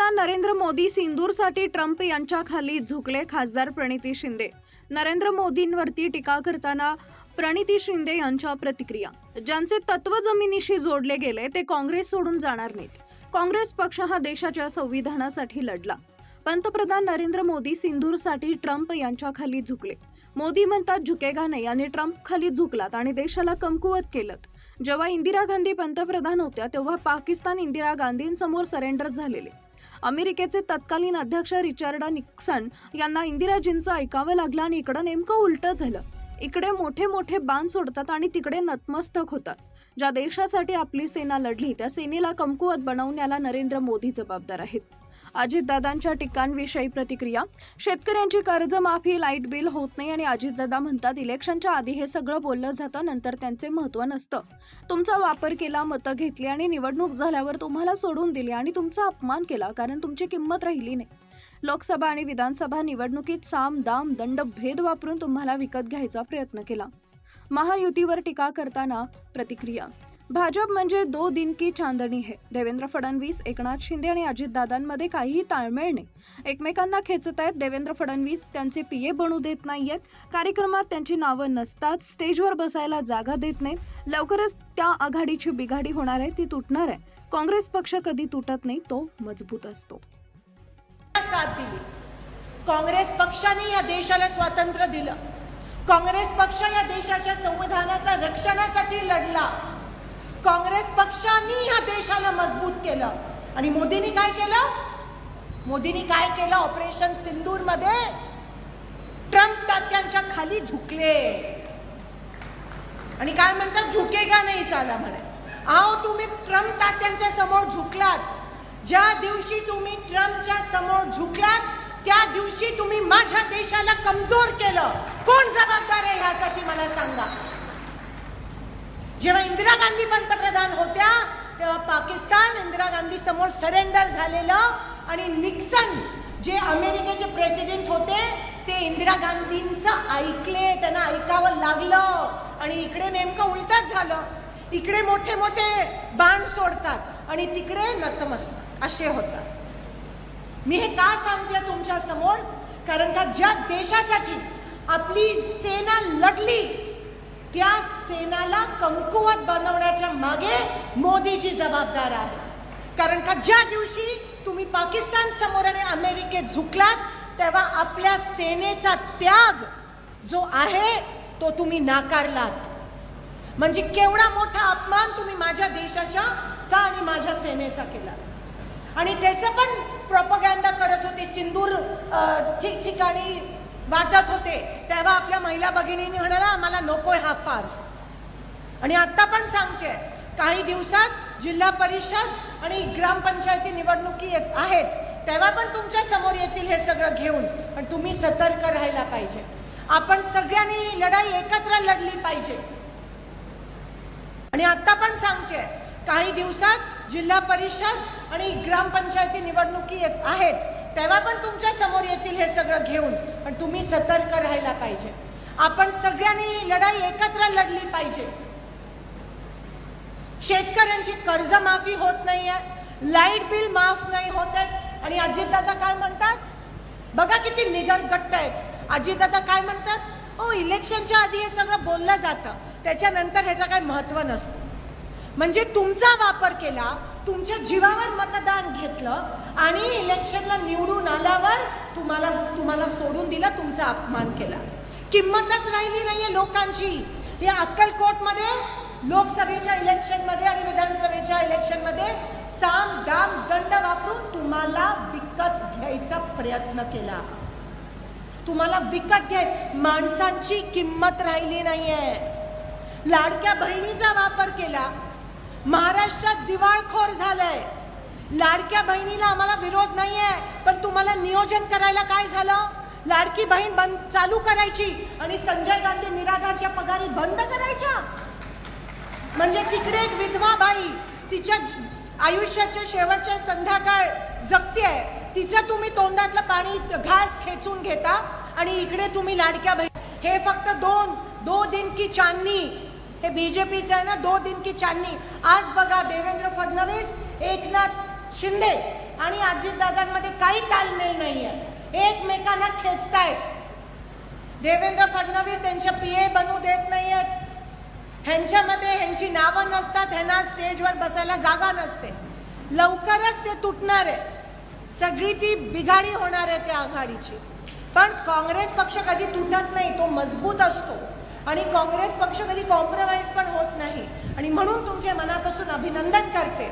पंतप्रधान नरेंद्र मोदी सिंदूरसाठी ट्रम्प यांच्या खाली झुकले. खासदार प्रणिती शिंदे नरेंद्र मोदींवरती टीका करताना प्रणिती शिंदे यांच्या प्रतिक्रिया. ज्यांचे तत्व जमिनीशी जोडले गेले ते काँग्रेस सोडून जाणार नाहीत. काँग्रेस पक्ष हा देशाच्या संविधानासाठी लढला. पंतप्रधान नरेंद्र मोदी सिंदूरसाठी ट्रम्प यांच्या खाली झुकले. मोदी म्हणतात झुकेगा नाही आणि ट्रम्प खाली झुकलात आणि देशाला कमकुवत केलं. जेव्हा इंदिरा गांधी पंतप्रधान होत्या तेव्हा पाकिस्तान इंदिरा गांधींसमोर सरेंडर झालेले. अमेरिकेचे तत्कालीन अध्यक्ष रिचर्ड निक्सन यांना इंदिराजींचं ऐकावं लागलं आणि इकडं नेमकं उलटं झालं. इकडे मोठे मोठे बाण सोडतात आणि तिकडे नतमस्तक होतात. ज्या देशासाठी आपली सेना लढली त्या सेनेला कमकुवत बनवण्याला नरेंद्र मोदी जबाबदार आहेत. अजितदादांच्या टीकांविषयी प्रतिक्रिया. शेतकऱ्यांची कर्जमाफी, लाईट बिल होत नाही आणि अजितदादा म्हणतात इलेक्शनच्या आधी हे सगळं बोललं जातं, नंतर त्यांचे महत्त्व नसतं. तुमचा वापर केला, मतं घेतली आणि निवडणूक झाल्यावर तुम्हाला सोडून दिली आणि तुमचा अपमान केला कारण तुमची किंमत राहिली नाही. लोकसभा आणि विधानसभा निवडणुकीत साम दाम दंड भेद वापरून तुम्हाला विकत घ्यायचा प्रयत्न केला. महायुतीवर टीका करताना प्रतिक्रिया. भाजप म्हणजे दो दिन की चांदणी है. देवेंद्र फडणवीस, एकनाथ शिंदे आणि अजितदादांमध्ये काहीही ताळमेळ नाही. एकमेकांना खेचत आहेत. देवेंद्र फडणवीस त्यांचे पीए बनू देत नाहीयेत. कार्यक्रमात त्यांची नावं नसतात. स्टेजवर बसायला जागा देत नाहीत. लवकरच त्या आघाडीची बिघाडी होणार आहे, ती तुटणार आहे. काँग्रेस पक्ष कधी तुटत नाही, तो मजबूत असतो. साथ दिली. काँग्रेस पक्षाने या देशाला स्वातंत्र्य दिलं. काँग्रेस पक्ष या देशाच्या संविधानाच्या रक्षणासाठी लढला. काँग्रेस पक्षाने या देशाला मजबूत केलं. आणि मोदींनी काय केलं? ऑपरेशन सिंदूर मध्ये ट्रम्प तात्यांच्या खाली झुकले आणि काय म्हणतात झुकेगा नाही साला म्हणे. आओ तुम्ही ट्रम्प तात्यांच्या समोर झुकलात. ज्या दिवशी तुम्ही ट्रम्पच्या समोर झुकलात त्या दिवशी तुम्ही माझ्या देशाला कमजोर केलं. कोण जबाबदार आहे यासाठी मला सांगा. जेव्हा इंदिरा गांधी पंतप्रधान होत्या तेव्हा पाकिस्तान इंदिरा गांधी समोर सरेंडर झालेलं आणि निक्सन जे अमेरिकेचे प्रेसिडेंट होते ते इंदिरा गांधींचं ऐकले, त्यांना ऐकावं लागलं आणि इकडे नेमकं उलटच झालं. इकडे मोठे मोठे बाण सोडतात आणि तिकडे नतमस्तक असे होतात. मी हे का सांगते तुमच्या समोर? कारण का ज्या देशासाठी आपली सेना लढली त्या सेनाला कमकुवत बनवण्याच्या मागे मोदीजी जबाबदार आहे. कारण का ज्या दिवशी तुम्ही पाकिस्तान समोर आणि अमेरिकेत झुकलात तेव्हा आपल्या सेनेचा त्याग जो आहे तो तुम्ही नाकारलात. म्हणजे केवढा मोठा अपमान तुम्ही माझ्या देशाचा आणि माझ्या सेनेचा केला. आणि त्याचं पण प्रोपगॅन्डा करत होते. सिंदूर ठिकठिकाणी वाटत होते तेव्हा आपल्या महिला भगिनींनी म्हणाला आम्हाला नकोय हा फार्स. आणि आता पण सांगते काही दिवसात जिल्हा परिषद आणि ग्रामपंचायती निवडणुकी आहेत तेव्हा पण तुमच्या समोर येतील हे सगळं घेऊन. पण तुम्ही सतर्क राहायला पाहिजे. आपण सगळ्यांनी लढाई एकत्र लढली पाहिजे. आणि आता पण सांगते काही दिवसात जिल्हा परिषद आणि ग्रामपंचायती निवडणुकी आहेत तेव्हा पण तुमच्या समोर येतील हे सगळं घेऊन. पण तुम्ही सतर्क राहायला पाहिजे. आपण सगळ्यांनी लढाई एकत्र लढली पाहिजे. शेतकऱ्यांची कर्जमाफी होत नाहीये, लाईट बिल माफ नाही होत आहे. आणि अजितदादा काय म्हणतात बघा किती निगरगट्ट आहेत. अजितदादा काय म्हणतात ओ इलेक्शनच्या आधी हे सगळं बोललं जातं, त्याच्यानंतर ह्याचं काय महत्त्व नसतं. म्हणजे तुमचा वापर केला, तुमच्या जीवावर मतदान घेतलं आणि इलेक्शनला निवडून आल्यावर तुम्हाला सोडून दिला, तुमचा अपमान केला. किंमतच राहिली नाहीये लोकांची. या अक्कलकोटमध्ये लोकसभेच्या इलेक्शनमध्ये आणि विधानसभेच्या इलेक्शनमध्ये साम दाम दंड वापरून तुम्हाला विकत घ्यायचा प्रयत्न केला. तुम्हाला विकत माणसांची किंमत राहिली नाहीये. लाडक्या बहिणीचा वापर केला. महाराष्ट्रात दिवाळखोर झालंय. लाडक्या बहिणीला आम्हाला विरोध नाहीये पण तुम्हाला नियोजन करायला काय झालं? लाडकी बहीण चालू करायची आणि संजय गांधी निराधारच्या पगारी बंद करायच्या. म्हणजे तिकडे एक विधवा बाई तिच्या आयुष्याच्या शेवटच्या संध्याकाळ जगतेय, तिचं तुम्ही तोंडातलं पाणी घास खेचून घेता आणि इकडे तुम्ही लाडक्या बहीण. हे फक्त दो दिन की चांदनी हे बीजेपीचं आहे ना, 2 दिन की चांदनी. आज बघा देवेंद्र फडणवीस, एकनाथ शिंदे आणि अजितदादांमध्ये काही तालमेल नाहीये, एकमेकांना खेचतायत. देवेंद्र फडणवीस त्यांच्या पीए बनू देत नाहीयेत, ह्यांच्यामध्ये ह्यांची नावं नसतात, ह्यांना स्टेजवर बसायला जागा नसते. लवकरच ते तुटणार आहे, सगळी ती बिघाडी होणार आहे त्या आघाडीची. पण काँग्रेस पक्ष कधी तुटत नाही, तो मजबूत असतो आणि काँग्रेस पक्ष कधी कॉम्प्रोमाइज पण होत नाही. आणि म्हणून तुमचे मनापासून अभिनंदन करते.